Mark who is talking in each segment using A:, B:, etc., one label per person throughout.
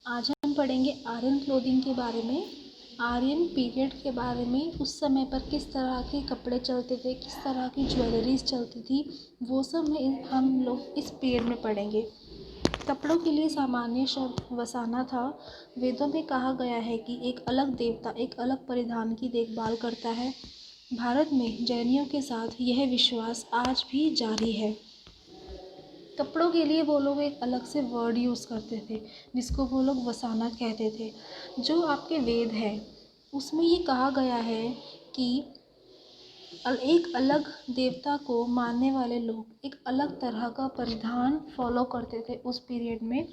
A: आज हम पढ़ेंगे आर्यन क्लोथिंग के बारे में। आर्यन पीरियड के बारे में, उस समय पर किस तरह के कपड़े चलते थे, किस तरह की ज्वेलरीज चलती थी, वो सब हम लोग इस पीरियड में पढ़ेंगे। कपड़ों के लिए सामान्य शब्द वसाना था। वेदों में कहा गया है कि एक अलग देवता एक अलग परिधान की देखभाल करता है। भारत में जैनियों के साथ यह विश्वास आज भी जारी है। कपड़ों के लिए वो लोग एक अलग से वर्ड यूज़ करते थे, जिसको वो लोग वसाना कहते थे। जो आपके वेद है उसमें ये कहा गया है कि एक अलग देवता को मानने वाले लोग एक अलग तरह का परिधान फॉलो करते थे उस पीरियड में।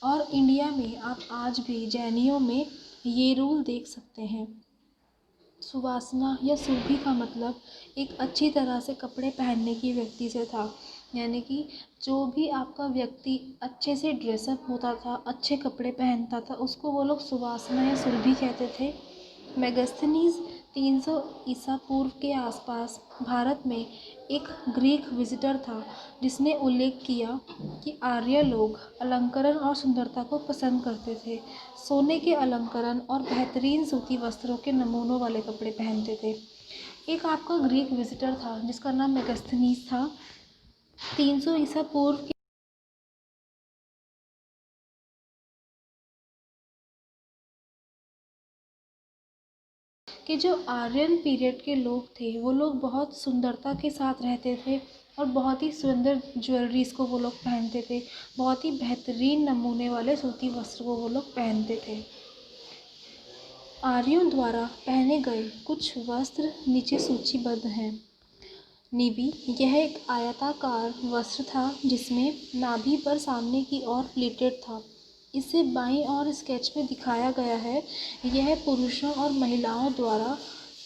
A: और इंडिया में आप आज भी जैनियों में ये रूल देख सकते हैं। सुवासना या सुरभि का मतलब एक अच्छी तरह से कपड़े पहनने की व्यक्ति से था। यानी कि जो भी आपका व्यक्ति अच्छे से ड्रेसअप होता था, अच्छे कपड़े पहनता था, उसको वो लोग सुवासना या सुरभि कहते थे। मेगास्थनीज 300 ईसा पूर्व के आसपास भारत में एक ग्रीक विजिटर था, जिसने उल्लेख किया कि आर्य लोग अलंकरण और सुंदरता को पसंद करते थे। सोने के अलंकरण और बेहतरीन सूती वस्त्रों के नमूनों वाले कपड़े पहनते थे। एक आपका ग्रीक विजिटर था जिसका नाम मेगास्थनीज था। 300 ईसा पूर्व कि जो आर्यन पीरियड के लोग थे वो लोग बहुत सुंदरता के साथ रहते थे और बहुत ही सुंदर ज्वेलरीज को वो लोग पहनते थे। बहुत ही बेहतरीन नमूने वाले सूती वस्त्र को वो लोग पहनते थे। आर्यों द्वारा पहने गए कुछ वस्त्र नीचे सूचीबद्ध हैं। निबी, यह एक आयताकार वस्त्र था जिसमें नाभि पर सामने की ओर प्लीटेड था। इसे बाईं ओर स्केच में दिखाया गया है। यह पुरुषों और महिलाओं द्वारा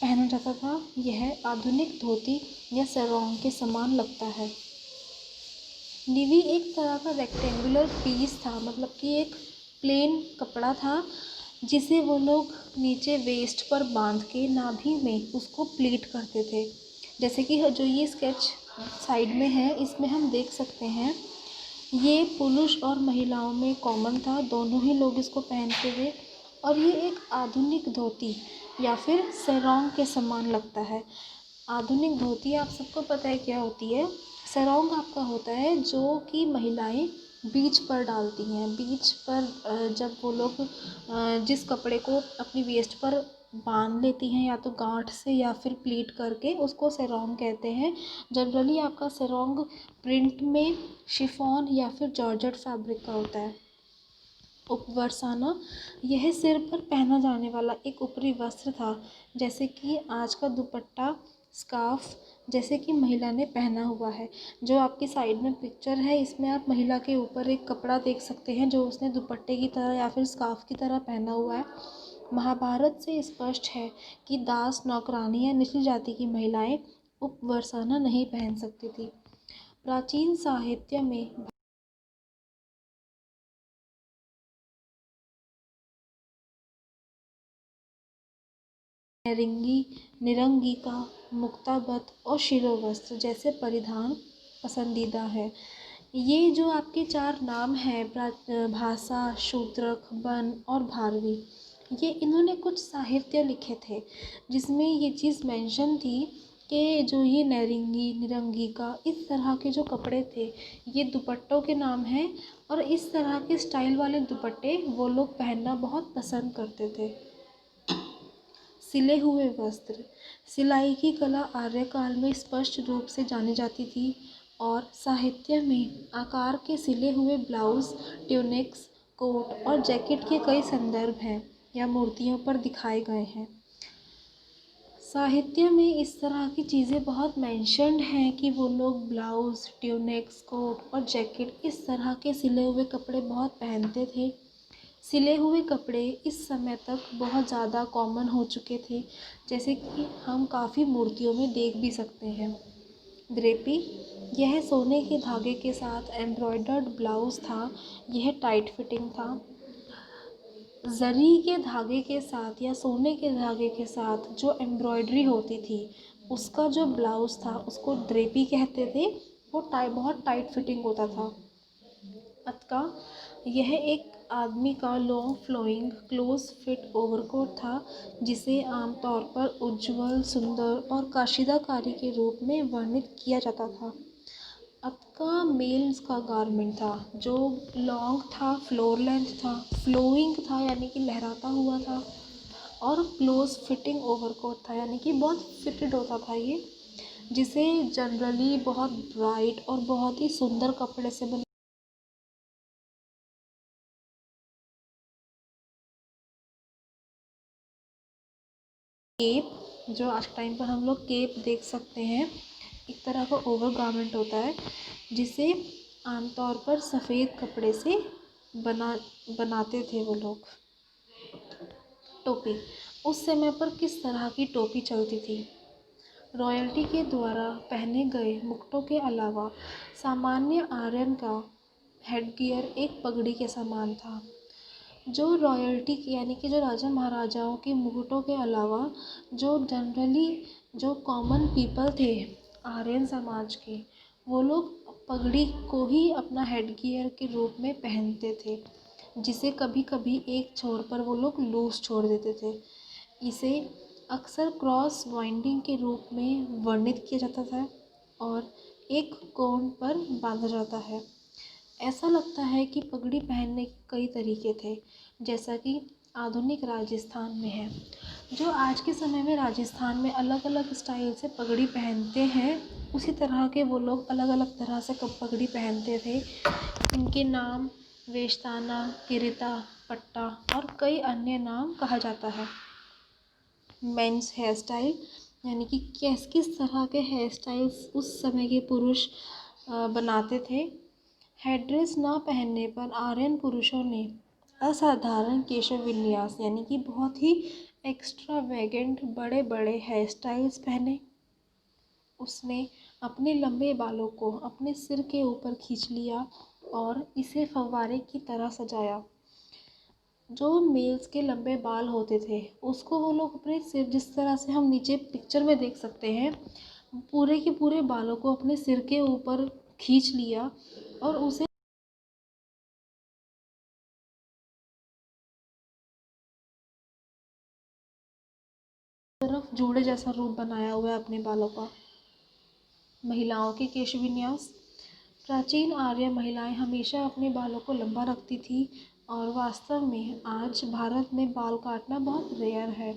A: पहना जाता था। यह आधुनिक धोती या सरोंग के समान लगता है। निवी एक तरह का रेक्टेंगुलर पीस था, मतलब कि एक प्लेन कपड़ा था जिसे वो लोग नीचे वेस्ट पर बांध के नाभि में उसको प्लीट करते थे। जैसे कि जो ये स्केच साइड में है इसमें हम देख सकते हैं, ये पुरुष और महिलाओं में कॉमन था, दोनों ही लोग इसको पहनते थे। और ये एक आधुनिक धोती या फिर सरोंग के समान लगता है। आधुनिक धोती आप सबको पता है क्या होती है। सरोंग आपका होता है जो कि महिलाएं बीच पर डालती हैं। बीच पर जब वो लोग जिस कपड़े को अपनी वेस्ट पर बांध लेती हैं, या तो गांठ से या फिर प्लीट करके, उसको सरोंग कहते हैं। जनरली आपका सरोंग प्रिंट में शिफॉन या फिर जॉर्जेट फैब्रिक का होता है। उपवरसाना, यह सिर पर पहना जाने वाला एक ऊपरी वस्त्र था, जैसे कि आज का दुपट्टा, स्कार्फ, जैसे कि महिला ने पहना हुआ है। जो आपकी साइड में पिक्चर है इसमें आप महिला के ऊपर एक कपड़ा देख सकते हैं जो उसने दुपट्टे की तरह या फिर स्कार्फ की तरह पहना हुआ है। महाभारत से स्पष्ट है कि दास, नौकरानी या निचली जाति की महिलाएं उपवरसाना नहीं पहन सकती थी। प्राचीन साहित्य में निरंगी का मुक्ताबत और शिरोवस्त्र जैसे परिधान पसंदीदा है। ये जो आपके 4 नाम हैं, भाषा, शूद्रक, बन और भारवी, ये इन्होंने कुछ साहित्य लिखे थे जिसमें ये चीज़ मेंशन थी कि जो ये निरंगी का इस तरह के जो कपड़े थे ये दुपट्टों के नाम हैं। और इस तरह के स्टाइल वाले दुपट्टे वो लोग पहनना बहुत पसंद करते थे। सिले हुए वस्त्र, सिलाई की कला आर्यकाल में स्पष्ट रूप से जानी जाती थी और साहित्य में आकार के सिले हुए ब्लाउज, ट्यूनिक्स, कोट और जैकेट के कई संदर्भ हैं या मूर्तियों पर दिखाए गए हैं। साहित्य में इस तरह की चीज़ें बहुत मेंशन्ड हैं कि वो लोग ब्लाउज, ट्यूनिक्स, कोट और जैकेट इस तरह के सिले हुए कपड़े बहुत पहनते थे। सिले हुए कपड़े इस समय तक बहुत ज़्यादा कॉमन हो चुके थे, जैसे कि हम काफ़ी मूर्तियों में देख भी सकते हैं। ड्रेपी, यह सोने के धागे के साथ एम्ब्रॉयडर्ड ब्लाउज था। यह टाइट फिटिंग था। जरी के धागे के साथ या सोने के धागे के साथ जो एम्ब्रॉयडरी होती थी उसका जो ब्लाउज था उसको ड्रेपी कहते थे। वो बहुत टाइट फिटिंग होता था। अतका, यह एक आदमी का long flowing close fit overcoat था, जिसे आमतौर पर उज्ज्वल, सुंदर और कशीदाकारी के रूप में वर्णित किया जाता था। अब का मेल्स का गारमेंट था, जो लॉन्ग था, फ्लोर लेंथ था, फ्लोइंग था यानी कि लहराता हुआ था, और क्लोज फिटिंग ओवरकोट था यानी कि बहुत फिटेड होता था ये, जिसे जनरली बहुत ब्राइट और बहुत ही सुंदर कपड़े से बना। केप, जो आज के टाइम पर हम लोग केप देख सकते हैं, एक तरह का ओवर गारमेंट होता है, जिसे आमतौर पर सफ़ेद कपड़े से बनाते थे वो लोग। टोपी, उस समय पर किस तरह की टोपी चलती थी? रॉयल्टी के द्वारा पहने गए मुकुटों के अलावा सामान्य आर्यन का हेडगियर एक पगड़ी के समान था। जो रॉयल्टी यानी कि जो राजा महाराजाओं के मुकुटों के अलावा जो जनरली जो कॉमन पीपल थे आर्यन समाज के, वो लोग पगड़ी को ही अपना हेडगियर के रूप में पहनते थे, जिसे कभी कभी एक छोर पर वो लोग लूज छोड़ देते थे। इसे अक्सर क्रॉस वाइंडिंग के रूप में वर्णित किया जाता था और एक कोण पर बांधा जाता है। ऐसा लगता है कि पगड़ी पहनने के कई तरीके थे, जैसा कि आधुनिक राजस्थान में है। जो आज के समय में राजस्थान में अलग अलग स्टाइल से पगड़ी पहनते हैं, उसी तरह के वो लोग अलग अलग तरह से पगड़ी पहनते थे। इनके नाम वेशताना, किरीता, पट्टा और कई अन्य नाम कहा जाता है। मेंस हेयर स्टाइल यानी कि किस तरह के हेयर स्टाइल्स उस समय के पुरुष बनाते थे। हेड्रेस ना पहनने पर आर्यन पुरुषों ने असाधारण केशव विन्यास यानी कि बहुत ही एक्स्ट्रावेगेंट बड़े बड़े हेयर स्टाइल्स पहने। उसने अपने लंबे बालों को अपने सिर के ऊपर खींच लिया और इसे फव्वारे की तरह सजाया। जो मेल्स के लंबे बाल होते थे, उसको वो लोग अपने सिर, जिस तरह से हम नीचे पिक्चर में देख सकते हैं, पूरे के पूरे बालों को अपने सिर के ऊपर खींच लिया और उसे तरफ जूड़े जैसा रूप बनाया हुआ है अपने बालों का। महिलाओं के केश विन्यास। प्राचीन आर्य महिलाएं हमेशा अपने बालों को लंबा रखती थी और वास्तव में आज भारत में बाल काटना बहुत रेयर है।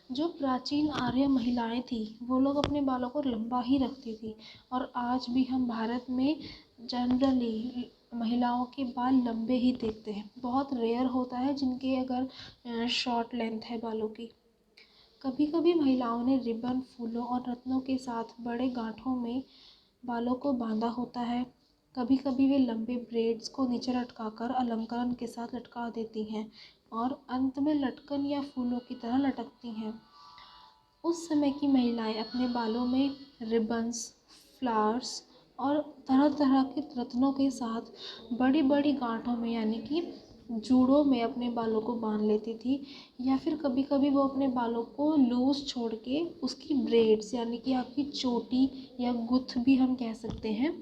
A: जो प्राचीन आर्य महिलाएं थी, वो लोग अपने बालों को लंबा ही रखती थी और आज भी हम भारत में जनरली महिलाओं के बाल लंबे ही देखते हैं। बहुत रेयर होता है जिनके अगर शॉर्ट लेंथ है बालों की। कभी कभी महिलाओं ने रिबन, फूलों और रत्नों के साथ बड़े गांठों में बालों को बांधा होता है। कभी कभी वे लंबे ब्रेड्स को नीचे लटकाकर अलंकरण के साथ लटका देती हैं और अंत में लटकन या फूलों की तरह लटकती हैं। उस समय की महिलाएं अपने बालों में रिबन्स, फ्लावर्स और तरह तरह के रत्नों के साथ बड़ी बड़ी गांठों में यानी कि जूड़ों में अपने बालों को बांध लेती थी, या फिर कभी कभी वो अपने बालों को लूज छोड़ के उसकी ब्रेड्स यानी कि आपकी चोटी या गुथ भी हम कह सकते हैं,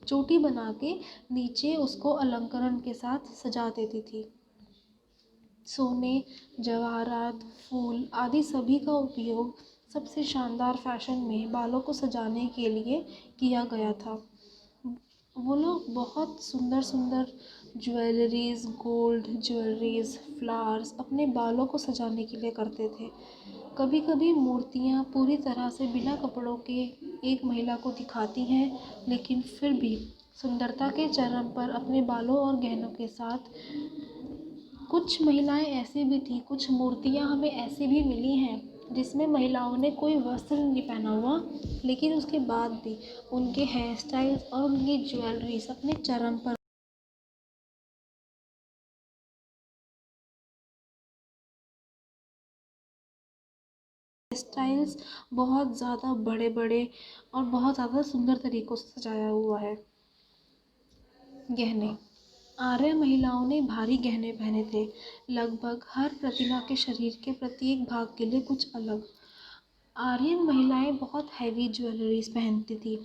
A: चोटी बना के नीचे उसको अलंकरण के साथ सजा देती थी। सोने, जवाहरात, फूल आदि सभी का उपयोग सबसे शानदार फैशन में बालों को सजाने के लिए किया गया था। वो लोग बहुत सुंदर सुंदर ज्वेलरीज, गोल्ड ज्वेलरीज, फ्लावर्स अपने बालों को सजाने के लिए करते थे। कभी कभी मूर्तियाँ पूरी तरह से बिना कपड़ों के एक महिला को दिखाती हैं, लेकिन फिर भी सुंदरता के चरम पर अपने बालों और गहनों के साथ। कुछ महिलाएं ऐसी भी थी, कुछ मूर्तियाँ हमें ऐसी भी मिली हैं जिसमें महिलाओं ने कोई वस्त्र नहीं पहना हुआ, लेकिन उसके बाद भी उनके हेयर स्टाइल्स और उनकी ज्वेलरीज अपने चरम पर। स्टाइल्स बहुत ज़्यादा बड़े बड़े और बहुत ज़्यादा सुंदर तरीक़ों से सजाया हुआ है। गहने। आर्य महिलाओं ने भारी गहने पहने थे, लगभग हर प्रतिमा के शरीर के प्रत्येक भाग के लिए कुछ अलग। आर्यन महिलाएं बहुत हैवी ज्वेलरीज पहनती थी।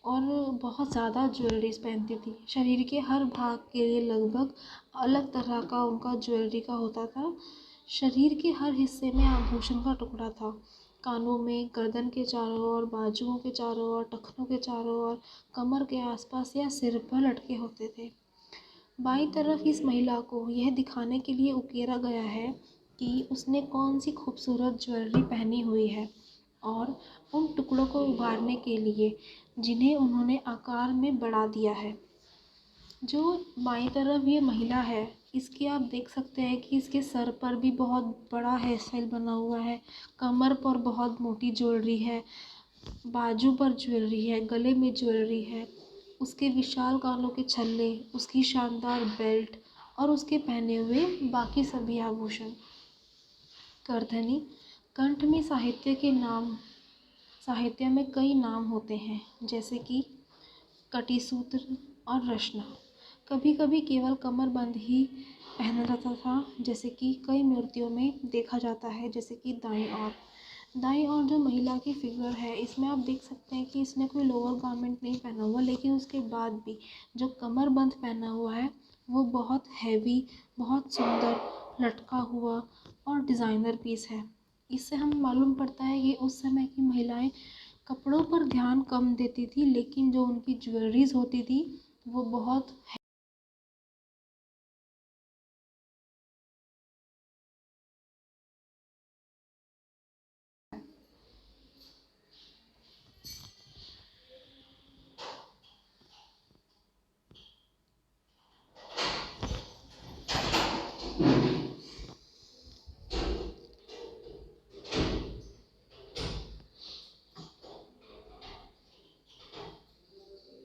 A: और बहुत ज़्यादा ज्वेलरीज पहनती थी। शरीर के हर भाग के लिए लगभग अलग तरह का उनका ज्वेलरी का होता था। शरीर के हर हिस्से में आभूषण का टुकड़ा था। कानों में, गर्दन के चारों ओर, बाजुओं के चारों ओर, टखनों के चारों ओर, कमर के आसपास या सिर पर लटके होते थे। बाईं तरफ इस महिला को यह दिखाने के लिए उकेरा गया है कि उसने कौन सी खूबसूरत ज्वेलरी पहनी हुई है, और उन टुकड़ों को उभारने के लिए जिन्हें उन्होंने आकार में बढ़ा दिया है। जो बाईं तरफ ये महिला है, इसकी आप देख सकते हैं कि इसके सर पर भी बहुत बड़ा हेयर स्टाइल बना हुआ है, कमर पर बहुत मोटी ज्वेलरी है, बाजू पर ज्वेलरी है, गले में ज्वेलरी है, उसके विशाल कानों के छल्ले, उसकी शानदार बेल्ट और उसके पहने हुए बाकी सभी आभूषण। करधनी। कंठ में साहित्य में कई नाम होते हैं, जैसे कि कटिसूत्र और रचना। कभी कभी केवल कमरबंद ही पहना जाता था, जैसे कि कई मूर्तियों में देखा जाता है, जैसे कि दाईं ओर जो महिला की फिगर है, इसमें आप देख सकते हैं कि इसने कोई लोअर गारमेंट नहीं पहना हुआ, लेकिन उसके बाद भी जो कमरबंद पहना हुआ है वो बहुत हैवी, बहुत सुंदर लटका हुआ और डिज़ाइनर पीस है। इससे हमें मालूम पड़ता है कि उस समय की महिलाएं कपड़ों पर ध्यान कम देती थी, लेकिन जो उनकी ज्वेलरीज होती थी वो बहुत